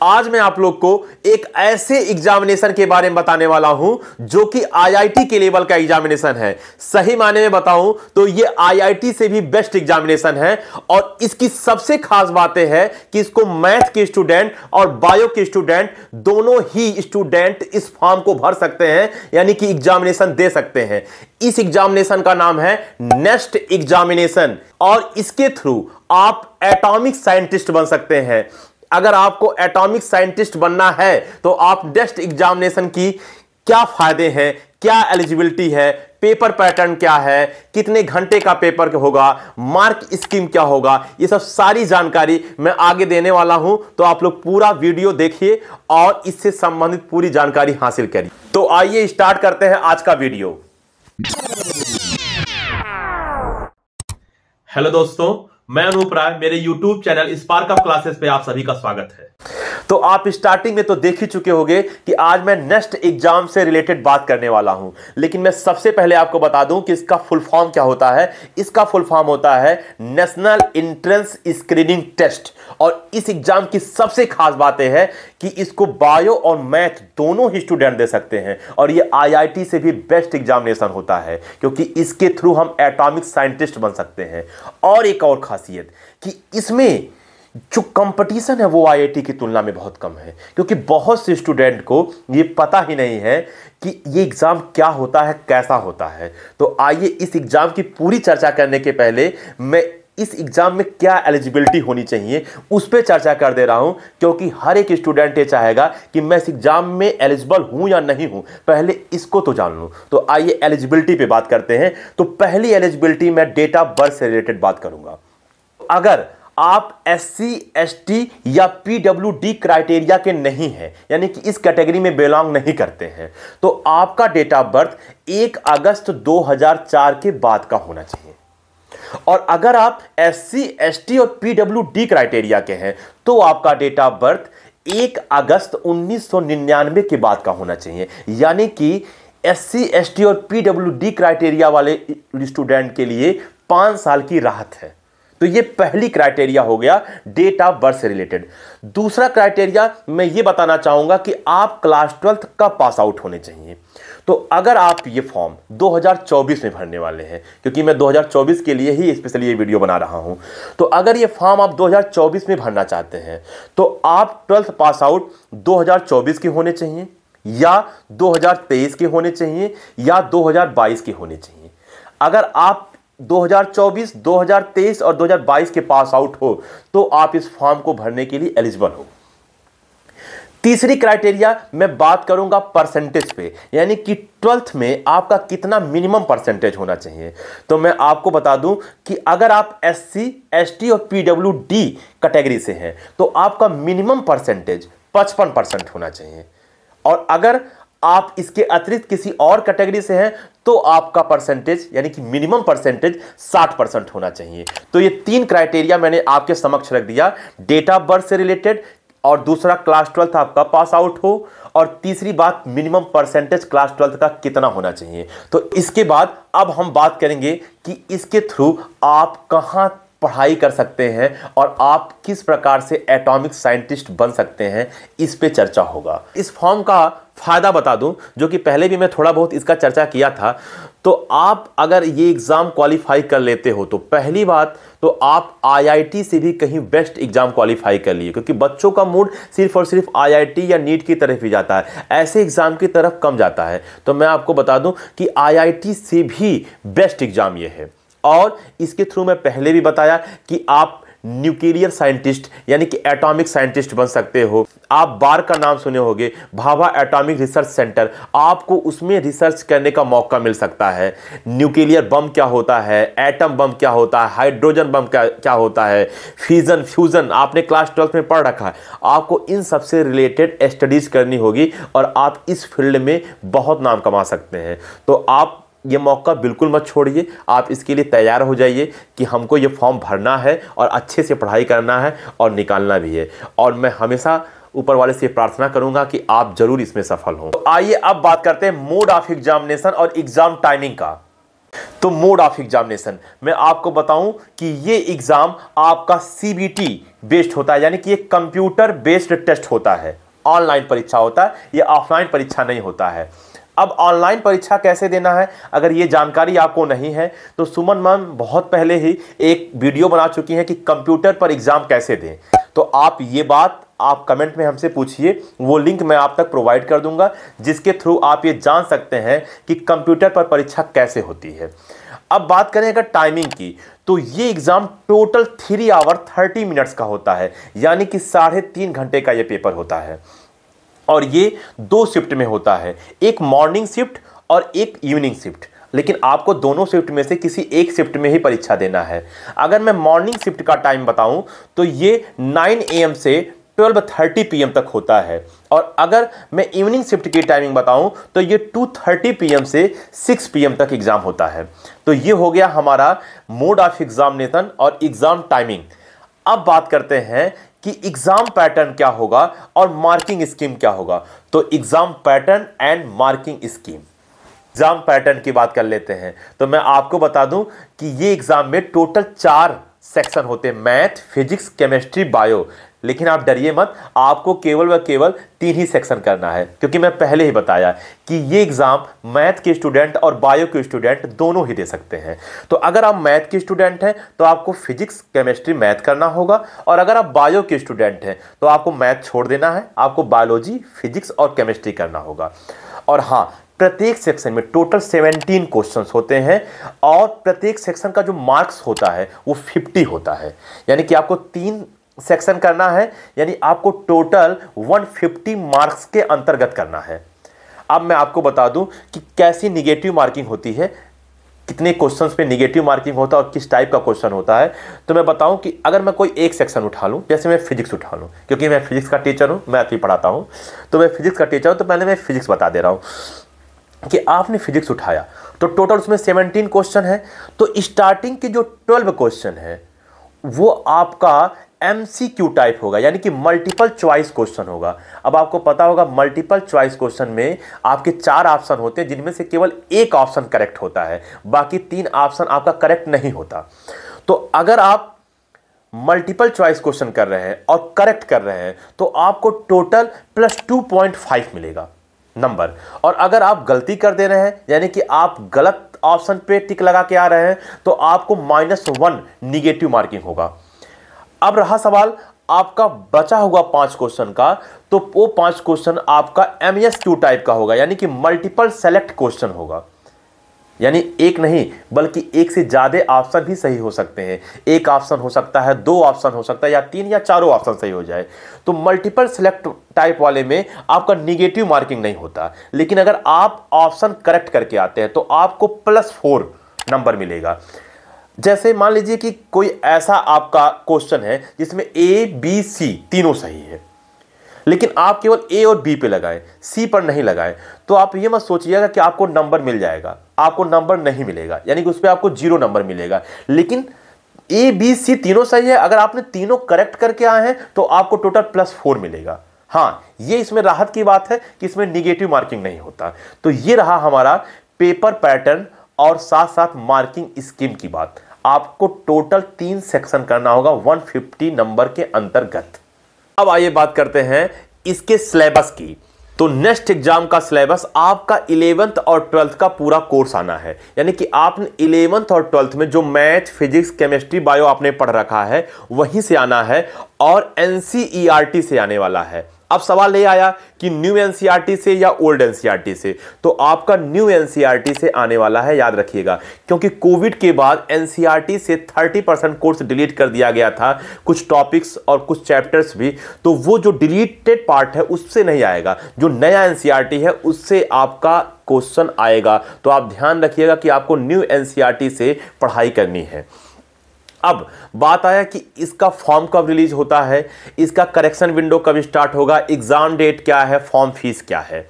आज मैं आप लोग को एक ऐसे एग्जामिनेशन के बारे में बताने वाला हूं जो कि आईआईटी के लेवल का एग्जामिनेशन है। सही मायने में बताऊं तो ये आईआईटी से भी बेस्ट एग्जामिनेशन है और इसकी सबसे खास बातें हैं कि इसको मैथ के स्टूडेंट और बायो के स्टूडेंट दोनों ही स्टूडेंट इस फॉर्म को भर सकते हैं, यानी कि एग्जामिनेशन दे सकते हैं। इस एग्जामिनेशन का नाम है नेस्ट एग्जामिनेशन और इसके थ्रू आप एटॉमिक साइंटिस्ट बन सकते हैं। अगर आपको एटॉमिक साइंटिस्ट बनना है तो आप नेस्ट एग्जामिनेशन की क्या फायदे हैं, क्या एलिजिबिलिटी है, पेपर पैटर्न क्या है, कितने घंटे का पेपर होगा, मार्क स्कीम क्या होगा, ये सब सारी जानकारी मैं आगे देने वाला हूं। तो आप लोग पूरा वीडियो देखिए और इससे संबंधित पूरी जानकारी हासिल करिए। तो आइए स्टार्ट करते हैं आज का वीडियो। हेलो दोस्तों, मैं अनूप राय, मेरे YouTube channel spark of classes पे आप सभी का स्वागत है। तो आप स्टार्टिंग में तो देख ही चुके होंगे कि आज मैं नेक्स्ट एग्जाम से रिलेटेड बात करने वाला हूं, लेकिन मैं सबसे पहले आपको बता दूं कि इसका फुल फॉर्म क्या होता है। इसका फुल फॉर्म होता है नेशनल एंट्रेंस स्क्रीनिंग टेस्ट और इस एग्जाम की सबसे खास बातें हैं कि इसको बायो और मैथ दोनों ही स्टूडेंट दे सकते हैं और ये आईआईटी से भी बेस्ट एग्जामिनेशन होता है क्योंकि इसके थ्रू हम एटॉमिक साइंटिस्ट बन सकते हैं। और एक और खासियत कि इसमें जो कंपटीशन है वो आईआईटी की तुलना में बहुत कम है, क्योंकि बहुत से स्टूडेंट को ये पता ही नहीं है कि ये एग्जाम क्या होता है, कैसा होता है। तो आइए इस एग्जाम की पूरी चर्चा करने के पहले मैं इस एग्जाम में क्या एलिजिबिलिटी होनी चाहिए उस पर चर्चा कर दे रहा हूं, क्योंकि हर एक स्टूडेंट ये चाहेगा कि मैं इस एग्जाम में एलिजिबल हूं या नहीं हूं, पहले इसको तो जान लूं। तो आइए एलिजिबिलिटी पे बात करते हैं। तो पहली एलिजिबिलिटी मैं डेट ऑफ बर्थ से रिलेटेड बात करूंगा। अगर आप एससी, एसटी या पीडब्ल्यूडी क्राइटेरिया के नहीं हैं, यानी कि इस कैटेगरी में बिलोंग नहीं करते हैं, तो आपका डेट ऑफ बर्थ 1 अगस्त 2004 के बाद का होना चाहिए। और अगर आप एससी, एसटी और पीडब्ल्यूडी क्राइटेरिया के हैं तो आपका डेट ऑफ बर्थ 1 अगस्त 1999 के बाद का होना चाहिए। यानी कि एससी, एसटी और पीडब्ल्यूडी क्राइटेरिया वाले स्टूडेंट के लिए 5 साल की राहत है। तो ये पहली क्राइटेरिया हो गया डेट ऑफ बर्थ से रिलेटेड। दूसरा क्राइटेरिया मैं ये बताना चाहूंगा कि आप क्लास 12th का पास आउट होने चाहिए। तो अगर आप ये फॉर्म 2024 में भरने वाले हैं, क्योंकि मैं 2024 के लिए ही स्पेशली ये वीडियो बना रहा हूं, तो अगर ये फॉर्म आप 2024 में भरना चाहते हैं तो आप 12th पास आउट 2024 के होने चाहिए या 2023 के होने चाहिए या 2022 के होने चाहिए। अगर आप 2024, 2023 और 2022 के पास आउट हो तो आप इस फॉर्म को भरने के लिए एलिजिबल हो। तीसरी क्राइटेरिया मैं बात करूंगा परसेंटेज पे, यानी कि 12th में आपका कितना मिनिमम परसेंटेज होना चाहिए। तो मैं आपको बता दूं कि अगर आप एससी, एसटी और पीडब्ल्यूडी कैटेगरी से हैं तो आपका मिनिमम परसेंटेज 55% होना चाहिए, और अगर आप इसके अतिरिक्त किसी और कैटेगरी से हैं तो आपका परसेंटेज यानी कि मिनिमम परसेंटेज 60% होना चाहिए। तो ये 3 क्राइटेरिया मैंने आपके समक्ष रख दिया, डेट ऑफ बर्थ से रिलेटेड, और दूसरा क्लास 12th आपका पास आउट हो, और तीसरी बात मिनिमम परसेंटेज क्लास 12th का कितना होना चाहिए। तो इसके बाद अब हम बात करेंगे कि इसके थ्रू आप कहां पढ़ाई कर सकते हैं और आप किस प्रकार से एटॉमिक साइंटिस्ट बन सकते हैं, इस पे चर्चा होगा। इस फॉर्म का फायदा बता दूं, जो कि पहले भी मैं थोड़ा बहुत इसका चर्चा किया था। तो आप अगर ये एग्जाम क्वालिफाई कर लेते हो तो पहली बात तो आप आईआईटी से भी कहीं बेस्ट एग्जाम क्वालिफाई कर लिए, क्योंकि बच्चों का मूड सिर्फ और सिर्फ आईआईटी या नीट की तरफ ही जाता है, ऐसे एग्जाम की तरफ कम जाता है। तो मैं आपको बता दूं कि आईआईटी से भी बेस्ट एग्जाम ये है। और इसके थ्रू मैं पहले भी बताया कि आप न्यूक्लियर साइंटिस्ट यानी कि एटॉमिक साइंटिस्ट बन सकते हो। आप बार का नाम सुने होंगे, भाभा एटॉमिक रिसर्च सेंटर, आपको उसमें रिसर्च करने का मौका मिल सकता है। न्यूक्लियर बम क्या होता है, एटम बम क्या होता है, हाइड्रोजन बम क्या होता है, फिजन, फ्यूजन आपने क्लास 12th में पढ़ रखा है। आपको इन सब से रिलेटेड स्टडीज करनी होगी और आप इस फील्ड में बहुत नाम कमा सकते हैं। तो आप ये मौका बिल्कुल मत छोड़िए, आप इसके लिए तैयार हो जाइए कि हमको ये फॉर्म भरना है और अच्छे से पढ़ाई करना है और निकालना भी है। और मैं हमेशा ऊपर वाले से प्रार्थना करूंगा कि आप जरूर इसमें सफल हों। तो आइए अब बात करते हैं मोड ऑफ एग्जामिनेशन और एग्जाम टाइमिंग का। तो मोड ऑफ एग्जामिनेशन मैं आपको बताऊं कि ये एग्जाम आपका सीबीटी बेस्ड होता है, यानी कि ये कंप्यूटर बेस्ड टेस्ट होता है, ऑनलाइन परीक्षा होता है, ये ऑफलाइन परीक्षा नहीं होता है। अब ऑनलाइन परीक्षा कैसे देना है, अगर ये जानकारी आपको नहीं है तो सुमन मैम बहुत पहले ही एक वीडियो बना चुकी हैं कि कंप्यूटर पर एग्जाम कैसे दें। तो आप ये बात आप कमेंट में हमसे पूछिए, वो लिंक मैं आप तक प्रोवाइड कर दूंगा, जिसके थ्रू आप ये जान सकते हैं कि कंप्यूटर पर परीक्षा कैसे होती है। अब बात करें अगर टाइमिंग की, तो ये एग्जाम टोटल 3 आवर 30 मिनट्स का होता है, यानी कि 3.5 घंटे का ये पेपर होता है। और ये 2 शिफ्ट में होता है, एक मॉर्निंग शिफ्ट और एक इवनिंग शिफ्ट। लेकिन आपको दोनों शिफ्ट में से किसी एक शिफ्ट में ही परीक्षा देना है। अगर मैं मॉर्निंग शिफ्ट का टाइम बताऊं तो ये 9 AM से 12:30 PM तक होता है, और अगर मैं इवनिंग शिफ्ट की टाइमिंग बताऊं तो ये 2:30 PM से 6 PM तक एग्जाम होता है। तो ये हो गया हमारा मोड ऑफ एग्जामिनेशन और एग्जाम टाइमिंग। अब बात करते हैं कि एग्जाम पैटर्न क्या होगा और मार्किंग स्कीम क्या होगा। तो exam pattern and marking scheme, exam pattern की बात कर लेते हैं। तो मैं आपको बता दूं कि ये एग्जाम में टोटल 4 सेक्शन होते हैं, मैथ, फिजिक्स, केमिस्ट्री, बायो। लेकिन आप डरिए मत, आपको केवल व केवल 3 ही सेक्शन करना है, क्योंकि मैं पहले ही बताया कि ये एग्जाम मैथ के स्टूडेंट और बायो के स्टूडेंट दोनों ही दे सकते हैं। तो अगर आप मैथ के स्टूडेंट हैं तो आपको फिजिक्स, केमिस्ट्री, मैथ करना होगा, और अगर आप बायो के स्टूडेंट हैं तो आपको मैथ छोड़ देना है, आपको बायोलॉजी, फिजिक्स और केमिस्ट्री करना होगा। और हाँ, प्रत्येक सेक्शन में टोटल 17 क्वेश्चंस होते हैं, और प्रत्येक सेक्शन का जो मार्क्स होता है वो 50 होता है, यानी कि आपको 3 सेक्शन करना है, यानी आपको टोटल 150 मार्क्स के अंतर्गत करना है। अब मैं आपको बता दूं कि कैसी निगेटिव मार्किंग होती है, कितने क्वेश्चंस पे निगेटिव मार्किंग होता है और किस टाइप का क्वेश्चन होता है। तो मैं बताऊं कि अगर मैं कोई एक सेक्शन उठा लूं, जैसे मैं फिजिक्स उठा लूं, क्योंकि मैं फिजिक्स का टीचर हूं, मैथ भी पढ़ाता हूं, तो मैं फिजिक्स का टीचर हूं, तो पहले मैं फिजिक्स बता दे रहा हूं कि आपने फिजिक्स उठाया तो टोटल उसमें 17 क्वेश्चन है। तो स्टार्टिंग के जो 12 क्वेश्चन है वो आपका MCQ टाइप होगा, यानी कि मल्टीपल चॉइस क्वेश्चन होगा। अब आपको पता होगा मल्टीपल चॉइस क्वेश्चन में आपके 4 ऑप्शन होते हैं, जिनमें से केवल एक ऑप्शन करेक्ट होता है, बाकी 3 ऑप्शन आपका करेक्ट नहीं होता। तो अगर आप मल्टीपल चॉइस क्वेश्चन कर रहे हैं और करेक्ट कर रहे हैं तो आपको टोटल +2.5 मिलेगा नंबर। और अगर आप गलती कर दे रहे हैं, यानी कि आप गलत ऑप्शन पे टिक लगा के आ रहे हैं, तो आपको -1 निगेटिव मार्किंग होगा। अब रहा सवाल आपका बचा हुआ 5 क्वेश्चन का, तो वो 5 क्वेश्चन आपका MSQ टाइप का होगा, यानी कि मल्टीपल सेलेक्ट क्वेश्चन होगा, यानी एक नहीं बल्कि एक से ज्यादा ऑप्शन भी सही हो सकते हैं। एक ऑप्शन हो सकता है, 2 ऑप्शन हो सकता है, या 3 या 4 ऑप्शन सही हो जाए। तो मल्टीपल सेलेक्ट टाइप वाले में आपका निगेटिव मार्किंग नहीं होता, लेकिन अगर आप ऑप्शन करेक्ट करके आते हैं तो आपको +4 नंबर मिलेगा। जैसे मान लीजिए कि कोई ऐसा आपका क्वेश्चन है जिसमें A, B, C तीनों सही है, लेकिन आप केवल A और B पे लगाएं, C पर नहीं लगाएं, तो आप ये मत सोचिएगा कि आपको नंबर मिल जाएगा, आपको नंबर नहीं मिलेगा, यानी कि उस पर आपको 0 नंबर मिलेगा। लेकिन A, B, C तीनों सही है, अगर आपने तीनों करेक्ट करके आए हैं तो आपको टोटल +4 मिलेगा। हाँ, ये इसमें राहत की बात है कि इसमें निगेटिव मार्किंग नहीं होता। तो ये रहा हमारा पेपर पैटर्न और साथ साथ मार्किंग स्कीम की बात। आपको टोटल 3 सेक्शन करना होगा 150 नंबर के अंतर्गत। अब आइए बात करते हैं इसके सिलेबस की। तो नेक्स्ट एग्जाम का सिलेबस आपका 11th और 12th का पूरा कोर्स आना है, यानी कि आपने 11th और 12th में जो मैथ, फिजिक्स, केमिस्ट्री, बायो आपने पढ़ रखा है वहीं से आना है, और NCERT से आने वाला है। अब सवाल ये आया कि न्यू NCERT से या ओल्ड NCERT से, तो आपका न्यू NCERT से आने वाला है, याद रखिएगा, क्योंकि कोविड के बाद NCERT से 30% कोर्स डिलीट कर दिया गया था, कुछ टॉपिक्स और कुछ चैप्टर्स भी। तो वो जो डिलीटेड पार्ट है उससे नहीं आएगा, जो नया NCERT है उससे आपका क्वेश्चन आएगा। तो आप ध्यान रखिएगा कि आपको न्यू NCERT से पढ़ाई करनी है। अब बात आया कि इसका फॉर्म कब रिलीज होता है, इसका करेक्शन विंडो कब स्टार्ट होगा, एग्जाम डेट क्या है, फॉर्म फीस क्या है।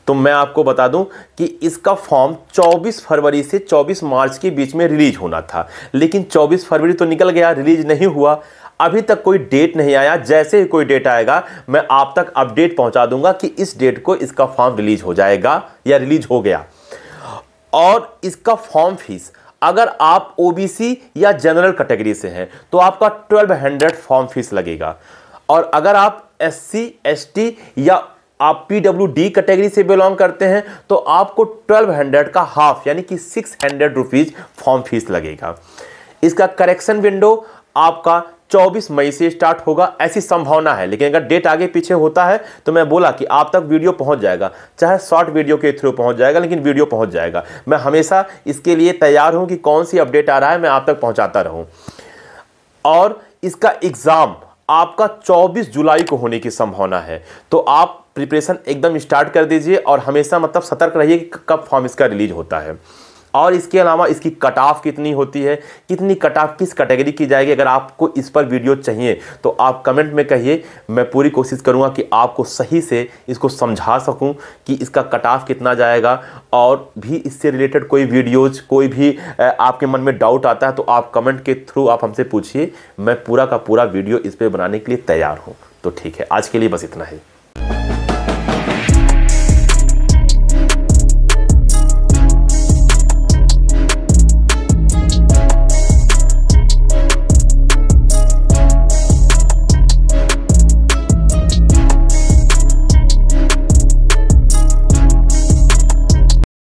तो मैं आपको बता दूं कि इसका फॉर्म 24 फरवरी से 24 मार्च के बीच में रिलीज होना था, लेकिन 24 फरवरी तो निकल गया, रिलीज नहीं हुआ। अभी तक कोई डेट नहीं आया। जैसे ही कोई डेट आएगा मैं आप तक अपडेट पहुंचा दूंगा कि इस डेट को इसका फॉर्म रिलीज हो जाएगा या रिलीज हो गया। और इसका फॉर्म फीस अगर आप ओबीसी या जनरल कैटेगरी से हैं तो आपका 1200 फॉर्म फीस लगेगा, और अगर आप एससी एसटी या आप पीडब्ल्यूडी कैटेगरी से बिलोंग करते हैं तो आपको 1200 का हाफ यानी कि 600 रुपीज फॉर्म फीस लगेगा। इसका करेक्शन विंडो आपका 24 मई से स्टार्ट होगा, ऐसी संभावना है, लेकिन अगर डेट आगे पीछे होता है तो मैं बोला कि आप तक वीडियो पहुंच जाएगा, चाहे शॉर्ट वीडियो के थ्रू पहुंच जाएगा, लेकिन वीडियो पहुंच जाएगा। मैं हमेशा इसके लिए तैयार हूं कि कौन सी अपडेट आ रहा है मैं आप तक पहुंचाता रहूं। और इसका एग्जाम आपका 24 जुलाई को होने की संभावना है, तो आप प्रिपरेशन एकदम स्टार्ट कर दीजिए और हमेशा मतलब सतर्क रहिए कि कब फॉर्म इसका रिलीज होता है। और इसके अलावा इसकी कट ऑफ कितनी होती है, कितनी कट ऑफ किस कैटेगरी की जाएगी, अगर आपको इस पर वीडियो चाहिए तो आप कमेंट में कहिए, मैं पूरी कोशिश करूंगा कि आपको सही से इसको समझा सकूं कि इसका कट ऑफ कितना जाएगा। और भी इससे रिलेटेड कोई वीडियोज, कोई भी आपके मन में डाउट आता है तो आप कमेंट के थ्रू आप हमसे पूछिए, मैं पूरा का पूरा वीडियो इस पर बनाने के लिए तैयार हूँ। तो ठीक है, आज के लिए बस इतना ही।